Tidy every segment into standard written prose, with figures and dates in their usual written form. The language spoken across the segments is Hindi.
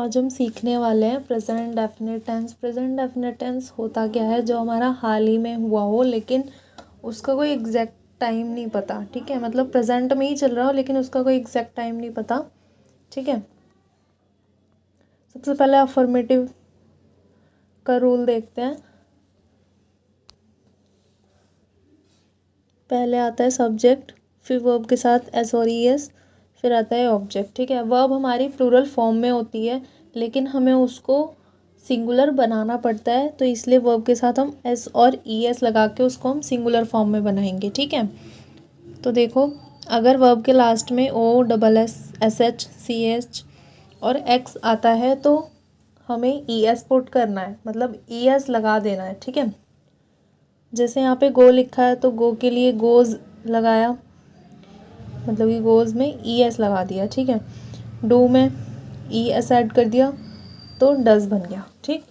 आज हम सीखने वाले हैं present definite tense. Present definite tense होता क्या है, जो हमारा हाल ही में हुआ हो लेकिन उसका कोई एग्जैक्ट टाइम नहीं पता। ठीक है, मतलब प्रेजेंट में ही चल रहा हो लेकिन उसका कोई एग्जैक्ट टाइम नहीं पता। ठीक है, सबसे पहले अफर्मेटिव का रूल देखते हैं। पहले आता है सब्जेक्ट, फिर वर्ब के साथ एस और ई एस, फिर आता है ऑब्जेक्ट। ठीक है, वर्ब हमारी प्लूरल फॉर्म में होती है लेकिन हमें उसको सिंगुलर बनाना पड़ता है, तो इसलिए वर्ब के साथ हम एस और ई एस लगा के उसको हम सिंगुलर फॉर्म में बनाएंगे। ठीक है, तो देखो, अगर वर्ब के लास्ट में O double S S H C H और एक्स आता है तो हमें ई एस पुट करना है, मतलब ई एस लगा देना है। ठीक है, जैसे यहाँ पे गो लिखा है तो गो के लिए गोज लगाया, मतलब कि गोज में ई एस लगा दिया। ठीक है, डू में ई एस ऐड कर दिया तो डज बन गया। ठीक,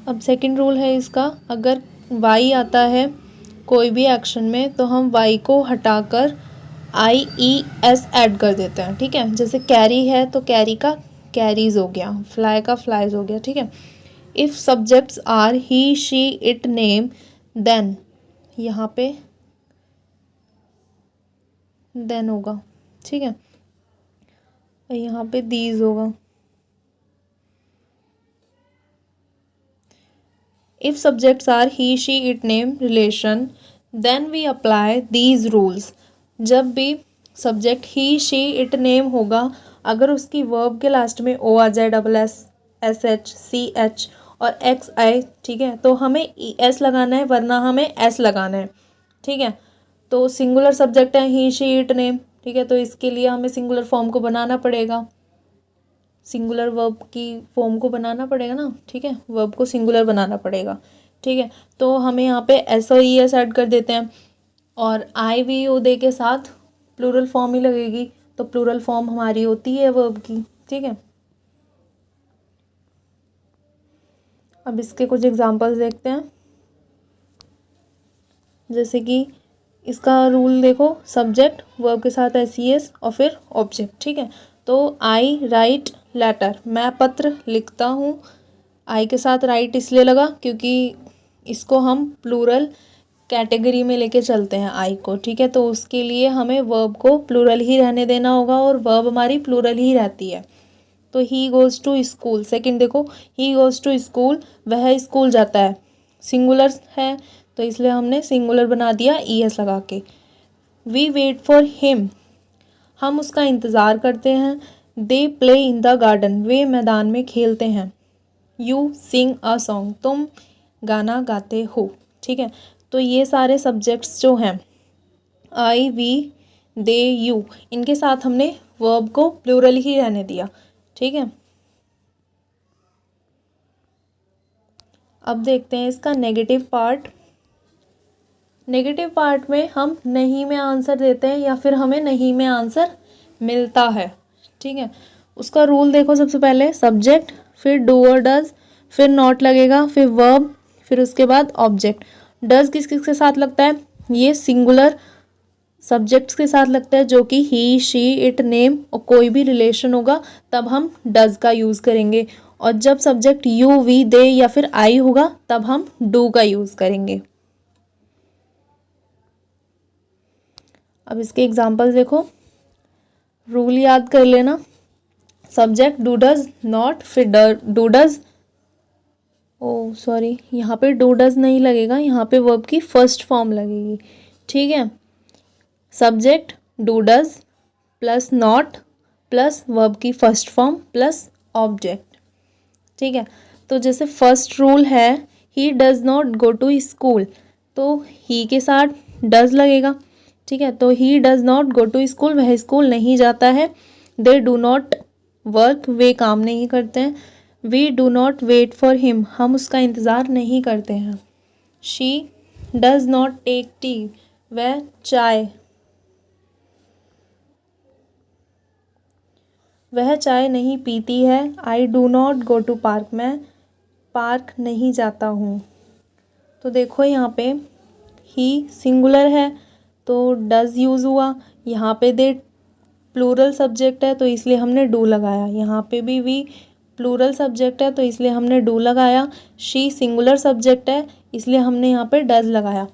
अब सेकंड रूल है इसका, अगर वाई आता है कोई भी एक्शन में तो हम वाई को हटाकर आई ई एस ऐड कर देते हैं। ठीक है, जैसे कैरी है तो कैरी का कैरीज हो गया, फ्लाई का फ्लाइज हो गया। ठीक है, if subjects are he she it name then, यहाँ पे देन होगा। ठीक है, और यहाँ पे दीज होगा। If subjects are he she it name relation then we apply these rules. जब भी subject he she it name होगा, अगर उसकी वर्ब के लास्ट में ओ आ जाए, double S S H C H और एक्स आए, ठीक है, तो हमें ई एस लगाना है वरना हमें एस लगाना है। ठीक है, तो सिंगुलर सब्जेक्ट है ही शी इट नेम। ठीक है, तो इसके लिए हमें सिंगुलर फॉर्म को बनाना पड़ेगा, सिंगुलर वर्ब की फॉर्म को बनाना पड़ेगा ना। ठीक है, वर्ब को सिंगुलर बनाना पड़ेगा। ठीक है, तो हमें यहाँ पे एस और ई एस ऐड कर देते हैं और आई वी ओ दे के साथ प्लूरल फॉर्म ही लगेगी, तो प्लूरल फॉर्म हमारी होती है वर्ब की। ठीक है, अब इसके कुछ एग्जांपल्स देखते हैं। जैसे कि इसका रूल देखो, सब्जेक्ट वर्ब के साथ एस ई एस और फिर ऑब्जेक्ट। ठीक है, तो आई राइट लेटर, मैं पत्र लिखता हूँ। आई के साथ राइट इसलिए लगा क्योंकि इसको हम प्लूरल कैटेगरी में लेके चलते हैं आई को। ठीक है, तो उसके लिए हमें वर्ब को प्लूरल ही रहने देना होगा और वर्ब हमारी प्लूरल ही रहती है। तो he goes to school, second देखो, ही गोज़ टू स्कूल, वह स्कूल जाता है, सिंगुलर है तो इसलिए हमने सिंगुलर बना दिया ई एस लगा के। वी वेट फॉर हिम, हम उसका इंतज़ार करते हैं। They play in the garden, वे मैदान में खेलते हैं। यू सिंग अ सॉन्ग, तुम गाना गाते हो। ठीक है, तो ये सारे सब्जेक्ट्स जो हैं आई वी दे यू, इनके साथ हमने वर्ब को प्लूरल ही रहने दिया। ठीक है, अब देखते हैं इसका नेगेटिव पार्ट। नेगेटिव पार्ट में हम नहीं में आंसर देते हैं या फिर हमें नहीं में आंसर मिलता है। ठीक है, उसका रूल देखो, सबसे पहले सब्जेक्ट, फिर डू और डज, फिर नॉट लगेगा, फिर वर्ब, फिर उसके बाद ऑब्जेक्ट। डज किस किस के साथ लगता है, ये सिंगुलर सब्जेक्ट्स के साथ लगता है, जो कि ही शी इट नेम और कोई भी रिलेशन होगा तब हम डज का यूज़ करेंगे, और जब सब्जेक्ट यू वी दे या फिर आई होगा तब हम डू का यूज़ करेंगे। अब इसके एग्जांपल्स देखो, रूल याद कर लेना, सब्जेक्ट डू डज नॉट, फिर डू डज, ओ सॉरी यहाँ पे डू डज नहीं लगेगा, यहाँ पे वर्ब की फर्स्ट फॉर्म लगेगी। ठीक है, subject do does plus not plus verb की फर्स्ट फॉर्म प्लस ऑब्जेक्ट। ठीक है, तो जैसे फर्स्ट रूल है he does not go to school, तो ही के साथ डज लगेगा। ठीक है, तो he does not go to school, वह स्कूल नहीं जाता है। दे डू नॉट वर्क, वे काम नहीं करते हैं। We do not wait for him, हम उसका इंतज़ार नहीं करते हैं। She does not take tea, वह चाय नहीं पीती है। I do not go to park, मैं पार्क नहीं जाता हूँ। तो देखो यहाँ पे ही सिंगुलर है तो डज यूज़ हुआ, यहाँ पे दे प्लूरल सब्जेक्ट है तो इसलिए हमने डू लगाया। यहाँ पे भी वी प्लूरल सब्जेक्ट है तो इसलिए हमने डू लगाया। शी सिंगुलर सब्जेक्ट है इसलिए हमने यहाँ पे डज लगाया।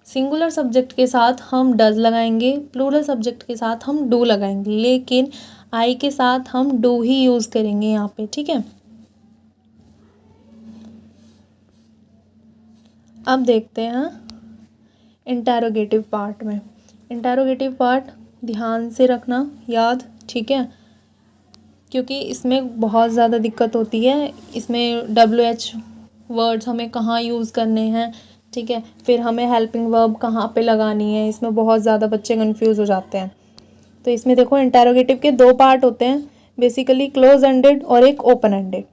सिंगुलर सब्जेक्ट के साथ हम डज लगाएंगे, प्लूरल सब्जेक्ट के साथ हम डू लगाएंगे, लेकिन आई के साथ हम डू ही यूज़ करेंगे यहाँ पे, ठीक है। अब देखते हैं इंटेरोगेटिव पार्ट में। इंटेरोगेटिव पार्ट ध्यान से रखना याद, ठीक है, क्योंकि इसमें बहुत ज़्यादा दिक्कत होती है। इसमें WH वर्ड्स हमें कहाँ यूज़ करने हैं, ठीक है, फिर हमें हेल्पिंग वर्ब कहाँ पे लगानी है, इसमें बहुत ज़्यादा बच्चे कंफ्यूज हो जाते हैं। तो इसमें देखो इंटेरोगेटिव के दो पार्ट होते हैं बेसिकली, क्लोज एंडेड और एक ओपन एंडेड,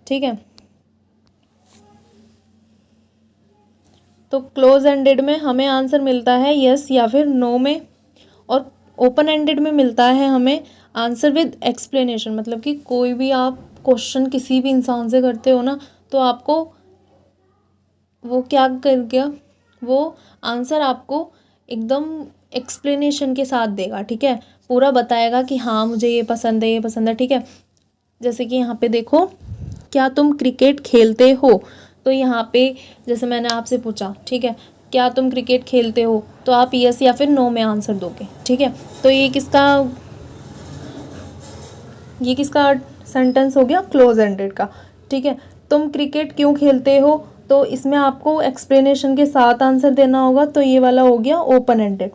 ठीक है। तो क्लोज एंडेड में हमें आंसर मिलता है यस या फिर नो में, और ओपन एंडेड में मिलता है हमें आंसर विद एक्सप्लेनेशन। मतलब कि कोई भी आप क्वेश्चन किसी भी इंसान से करते हो ना, तो आपको वो क्या कर गया, वो आंसर आपको एकदम एक्सप्लेनेशन के साथ देगा, ठीक है, पूरा बताएगा कि हाँ मुझे ये पसंद है, ये पसंद है, ठीक है। जैसे कि यहाँ पे देखो, क्या तुम क्रिकेट खेलते हो, तो यहाँ पे जैसे मैंने आपसे पूछा, ठीक है, क्या तुम क्रिकेट खेलते हो, तो आप यस या फिर नो में आंसर दोगे, ठीक है। तो ये किसका सेंटेंस हो गया, क्लोज एंडेड का, ठीक है। तुम क्रिकेट क्यों खेलते हो, तो इसमें आपको एक्सप्लेनेशन के साथ आंसर देना होगा, तो ये वाला हो गया ओपन एंडेड।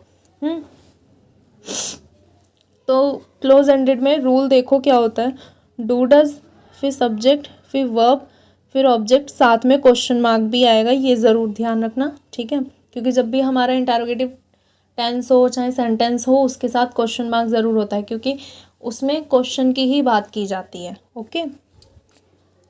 तो क्लोज एंडेड में रूल देखो क्या होता है, डू डज, फिर सब्जेक्ट, फिर वर्ब, फिर ऑब्जेक्ट, साथ में क्वेश्चन मार्क भी आएगा, ये ज़रूर ध्यान रखना, ठीक है, क्योंकि जब भी हमारा इंटेरोगेटिव टेंस हो चाहे सेंटेंस हो उसके साथ क्वेश्चन मार्क ज़रूर होता है, क्योंकि उसमें क्वेश्चन की ही बात की जाती है, ओके।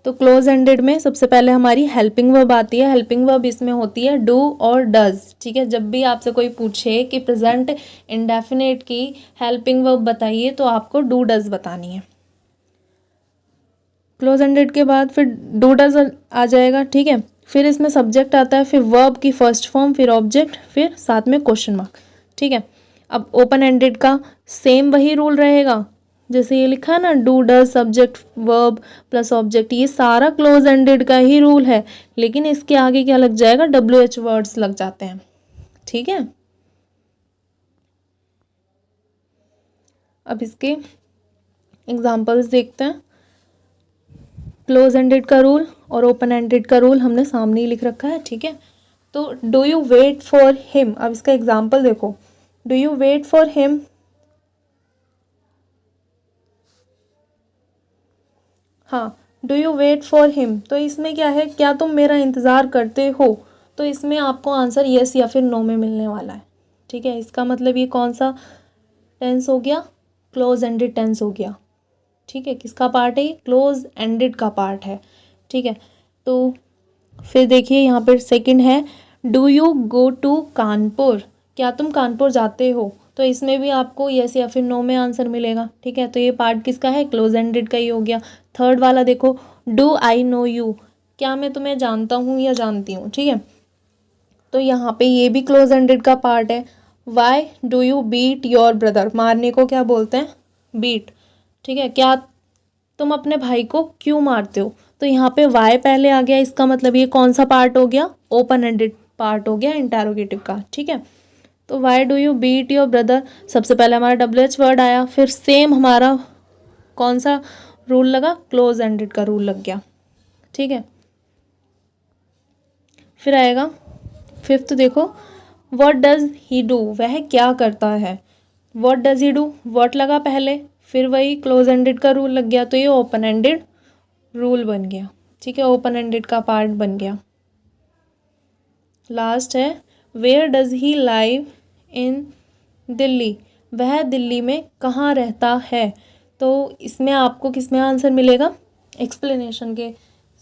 तो क्लोज एंडेड में सबसे पहले हमारी हेल्पिंग वर्ब आती है। हेल्पिंग वर्ब इसमें होती है डू और डज, ठीक है। जब भी आपसे कोई पूछे कि प्रेजेंट इंडेफिनेट की हेल्पिंग वर्ब बताइए, तो आपको डू डज बतानी है। क्लोज एंडेड के बाद फिर डू डज आ जाएगा, ठीक है। फिर इसमें सब्जेक्ट आता है, फिर वर्ब की फर्स्ट फॉर्म, फिर ऑब्जेक्ट, फिर साथ में क्वेश्चन मार्क, ठीक है। अब ओपन एंडेड का सेम वही रूल रहेगा, जैसे ये लिखा है ना, do does subject verb plus object, ये सारा क्लोज एंडेड का ही रूल है, लेकिन इसके आगे क्या लग जाएगा, WH वर्ड्स लग जाते हैं, ठीक है। अब इसके एग्जाम्पल्स देखते हैं। क्लोज एंडेड का रूल और ओपन एंडेड का रूल हमने सामने ही लिख रखा है, ठीक है। तो do you wait for him, अब इसका एग्जाम्पल देखो, do you wait for him, हाँ, do you wait for him, तो इसमें क्या है, क्या तुम मेरा इंतज़ार करते हो, तो इसमें आपको आंसर यस या फिर नो में मिलने वाला है, ठीक है। इसका मतलब ये कौन सा टेंस हो गया, क्लोज एंडेड टेंस हो गया, ठीक है। किसका पार्ट है, क्लोज एंडेड का पार्ट है, ठीक है। तो फिर देखिए यहाँ पर सेकंड है, do you go to Kanpur, क्या तुम कानपुर जाते हो, तो इसमें भी आपको यस या फिर नो में आंसर मिलेगा, ठीक है। तो ये पार्ट किसका है, क्लोज एंडेड का ही हो गया। थर्ड वाला देखो, डू आई नो यू, क्या मैं तुम्हें जानता हूँ या जानती हूँ, ठीक है। तो यहाँ पे ये भी क्लोज एंडेड का पार्ट है। Why do you beat your brother, मारने को क्या बोलते हैं, बीट, ठीक है। क्या तुम अपने भाई को क्यों मारते हो, तो यहाँ पे वाई पहले आ गया, इसका मतलब ये कौन सा पार्ट हो गया, ओपन एंडेड पार्ट हो गया इंटेरोगेटिव का, ठीक है। तो why do you beat your brother, सबसे पहले हमारा WH वर्ड आया, फिर सेम हमारा कौन सा रूल लगा, क्लोज एंडेड का रूल लग गया, ठीक है। फिर आएगा फिफ्थ, देखो, व्हाट डज ही डू, वह क्या करता है, what does he do, what लगा पहले, फिर वही क्लोज एंडेड का रूल लग गया, तो ये ओपन एंडेड रूल बन गया, ठीक है, ओपन एंडेड का पार्ट बन गया। लास्ट है, where does he live in Delhi, वह दिल्ली में कहाँ रहता है, तो इसमें आपको किस में आंसर मिलेगा, एक्सप्लेनेशन के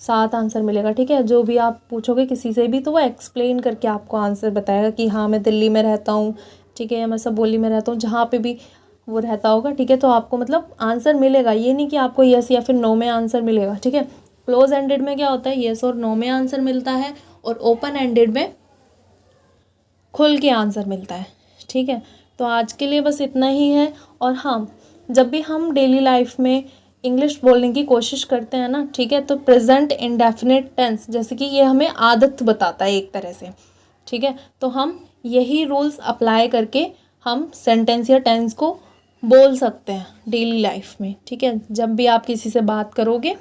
साथ आंसर मिलेगा, ठीक है। जो भी आप पूछोगे किसी से भी, तो वो एक्सप्लेन करके आपको आंसर बताएगा कि हाँ मैं दिल्ली में रहता हूँ, ठीक है, या मैं सबोली में रहता हूँ, जहाँ पे भी वो रहता होगा, ठीक है। तो आपको मतलब आंसर मिलेगा, ये नहीं कि आपको यस या फिर नो में आंसर मिलेगा, ठीक है। क्लोज एंडेड में क्या होता है, यस और नो में आंसर मिलता है, और ओपन एंडेड में खुल के आंसर मिलता है, ठीक है। तो आज के लिए बस इतना ही है। और हाँ, जब भी हम डेली लाइफ में इंग्लिश बोलने की कोशिश करते हैं ना, ठीक है, तो प्रेजेंट इंडेफिनिट टेंस, जैसे कि ये हमें आदत बताता है एक तरह से, ठीक है, तो हम यही रूल्स अप्लाई करके हम सेंटेंस या टेंस को बोल सकते हैं डेली लाइफ में, ठीक है, जब भी आप किसी से बात करोगे,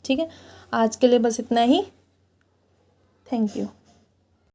ठीक है। आज के लिए बस इतना ही। Thank you.